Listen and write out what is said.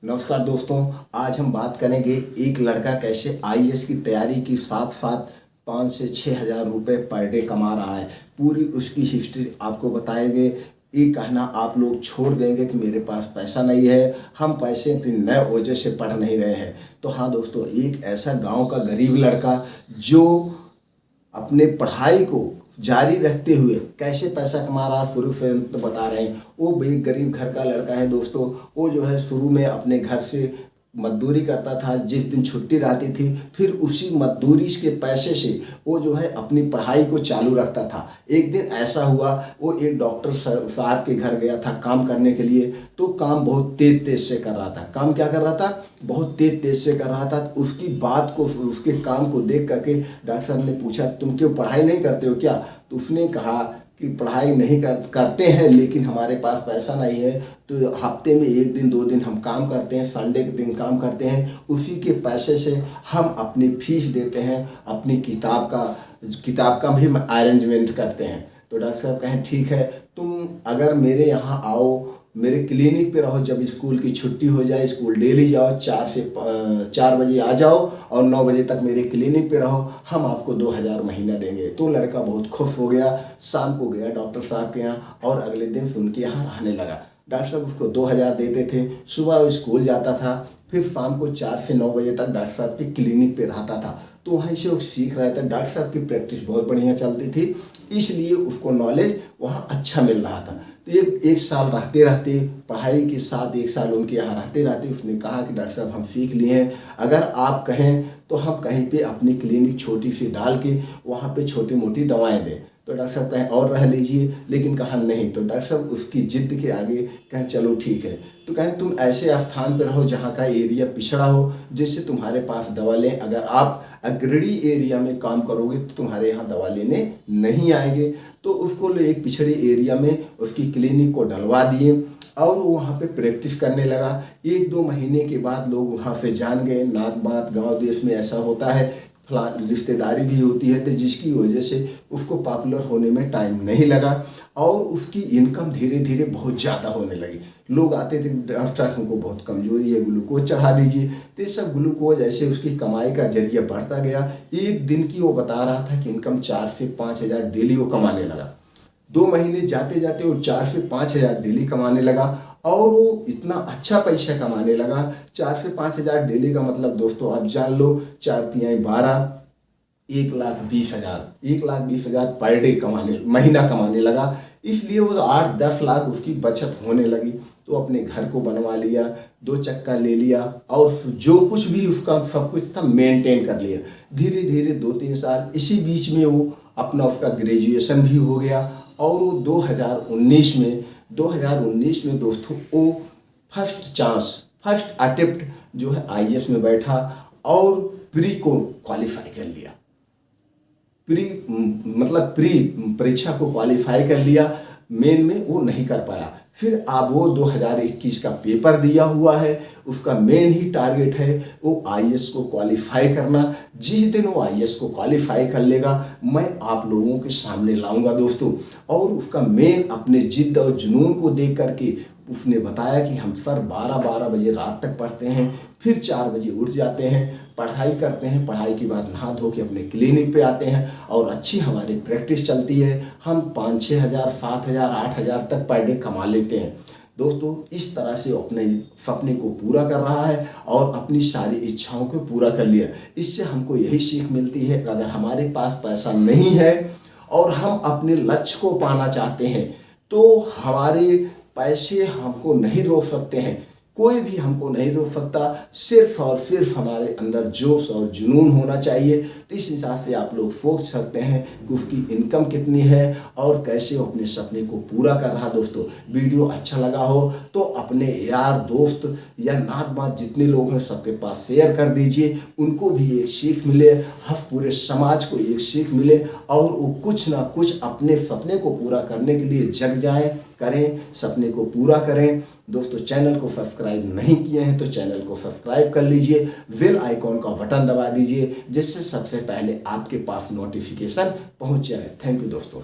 नमस्कार दोस्तों, आज हम बात करेंगे एक लड़का कैसे आईएएस की तैयारी के साथ साथ 5 से 6 हज़ार रुपये पर डे कमा रहा है। पूरी उसकी हिस्ट्री आपको बताएंगे। ये कहना आप लोग छोड़ देंगे कि मेरे पास पैसा नहीं है, हम पैसे की नए वजह से पढ़ नहीं रहे हैं। तो हाँ दोस्तों, एक ऐसा गांव का गरीब लड़का जो अपने पढ़ाई को जारी रखते हुए कैसे पैसा कमा रहा है शुरू से तो बता रहे हैं। वो एक गरीब घर का लड़का है दोस्तों। वो जो है शुरू में अपने घर से मजदूरी करता था, जिस दिन छुट्टी रहती थी फिर उसी मजदूरी के पैसे से वो जो है अपनी पढ़ाई को चालू रखता था। एक दिन ऐसा हुआ, वो एक डॉक्टर साहब के घर गया था काम करने के लिए। तो काम बहुत तेज से कर रहा था। काम क्या कर रहा था? बहुत तेज से कर रहा था। तो उसकी बात को, उसके काम को देख करके डॉक्टर साहब ने पूछा, तुम क्यों पढ़ाई नहीं करते हो क्या? तो उसने कहा कि पढ़ाई नहीं करते हैं, लेकिन हमारे पास पैसा नहीं है, तो हफ्ते में 1 दिन 2 दिन हम काम करते हैं, संडे के दिन काम करते हैं, उसी के पैसे से हम अपनी फीस देते हैं, अपनी किताब का भी अरेंजमेंट करते हैं। तो डॉक्टर साहब कहें ठीक है, तुम अगर मेरे यहाँ आओ, मेरे क्लिनिक पे रहो, जब स्कूल की छुट्टी हो जाए, स्कूल डेली जाओ, 4 बजे आ जाओ और 9 बजे तक मेरे क्लिनिक पे रहो, हम आपको 2,000 महीना देंगे। तो लड़का बहुत खुश हो गया। शाम को गया डॉक्टर साहब के यहाँ और अगले दिन से उनके यहाँ रहने लगा। डॉक्टर साहब उसको 2,000 देते थे। सुबह वो स्कूल जाता था, फिर शाम को 4 से 9 बजे तक डॉक्टर साहब के क्लिनिक पे रहता था। तो वहीं से वो सीख रहा था। डॉक्टर साहब की प्रैक्टिस बहुत बढ़िया चलती थी, इसलिए उसको नॉलेज वहाँ अच्छा मिल रहा था। तो एक साल रहते रहते, पढ़ाई के साथ 1 साल उनके यहाँ रहते रहते उसने कहा कि डॉक्टर साहब हम सीख लिए हैं, अगर आप कहें तो हम कहीं पे अपनी क्लिनिक छोटी सी डाल के वहाँ पे छोटी मोटी दवाएं दें। तो डॉक्टर साहब कहें और रह लीजिए, लेकिन कहा नहीं। तो डॉक्टर साहब उसकी जिद के आगे कहें चलो ठीक है। तो कहें तुम ऐसे स्थान पर रहो जहाँ का एरिया पिछड़ा हो, जिससे तुम्हारे पास दवा लें। अगर आप अग्रणी एरिया में काम करोगे तो तुम्हारे यहाँ दवा लेने नहीं आएंगे। तो उसको एक पिछड़े एरिया में उसकी क्लिनिक को डलवा दिए और वो वहाँ पे प्रैक्टिस करने लगा। 1-2 महीने के बाद लोग वहाँ से जान गए। नात बात गाँव देश में ऐसा होता है, रिश्तेदारी भी होती है, तो जिसकी वजह से उसको पॉपुलर होने में टाइम नहीं लगा और उसकी इनकम धीरे धीरे बहुत ज़्यादा होने लगी। लोग आते थे, डॉक्टर साहब हमको बहुत कमजोरी है, ग्लूकोज चढ़ा दीजिए। तो ये सब ग्लूकोज ऐसे उसकी कमाई का जरिया बढ़ता गया। एक दिन की वो बता रहा था कि इनकम 4 से 5 हज़ार डेली वो कमाने लगा। 2 महीने जाते जाते वो 4 से 5 हज़ार डेली कमाने लगा और वो इतना अच्छा पैसा कमाने लगा। 4 से 5 हज़ार डेली का मतलब दोस्तों आप जान लो, 4 तिहाई 12, 1,20,000, 1,20,000 पर डे महीना कमाने लगा। इसलिए वो 8-10 लाख उसकी बचत होने लगी। तो अपने घर को बनवा लिया, 2 चक्का ले लिया और जो कुछ भी उसका सब कुछ था मेंटेन कर लिया। धीरे धीरे 2-3 साल इसी बीच में वो अपना उसका ग्रेजुएशन भी हो गया और वो 2019 में दोस्तों वो फर्स्ट अटेम्प्ट जो है आईएएस में बैठा और प्री को क्वालिफाई कर लिया। प्री परीक्षा को क्वालिफाई कर लिया, मेन में वो नहीं कर पाया। फिर अब वो 2021 का पेपर दिया हुआ है, उसका मेन ही टारगेट है वो आईएएस को क्वालिफाई करना। जिस दिन वो आईएएस को क्वालिफाई कर लेगा मैं आप लोगों के सामने लाऊंगा दोस्तों। और उसका मेन अपने जिद्द और जुनून को देख करके उसने बताया कि हम सर 12-12 बजे रात तक पढ़ते हैं, फिर 4 बजे उठ जाते हैं, पढ़ाई करते हैं, पढ़ाई के बाद नहा धो के अपने क्लिनिक पे आते हैं और अच्छी हमारी प्रैक्टिस चलती है। हम 5-6 हज़ार, 7 हज़ार, 8 हज़ार तक पर डे कमा लेते हैं। दोस्तों इस तरह से अपने सपने को पूरा कर रहा है और अपनी सारी इच्छाओं को पूरा कर लिया। इससे हमको यही सीख मिलती है कि अगर हमारे पास पैसा नहीं है और हम अपने लक्ष्य को पाना चाहते हैं तो हमारे पैसे हमको नहीं रोक सकते हैं, कोई भी हमको नहीं रोक सकता। सिर्फ और सिर्फ हमारे अंदर जोश और जुनून होना चाहिए। तो इस हिसाब से आप लोग सोच सकते हैं कि उसकी इनकम कितनी है और कैसे वो अपने सपने को पूरा कर रहा। दोस्तों वीडियो अच्छा लगा हो तो अपने यार दोस्त या नात बात जितने लोग हैं सबके पास शेयर कर दीजिए, उनको भी एक सीख मिले, हम पूरे समाज को एक सीख मिले और वो कुछ ना कुछ अपने सपने को पूरा करने के लिए जग जाएं, करें, सपने को पूरा करें। दोस्तों चैनल को सब्सक्राइब नहीं किए हैं तो चैनल को सब्सक्राइब कर लीजिए, बेल आइकॉन का बटन दबा दीजिए, जिससे सबसे पहले आपके पास नोटिफिकेशन पहुंच जाए। थैंक यू दोस्तों।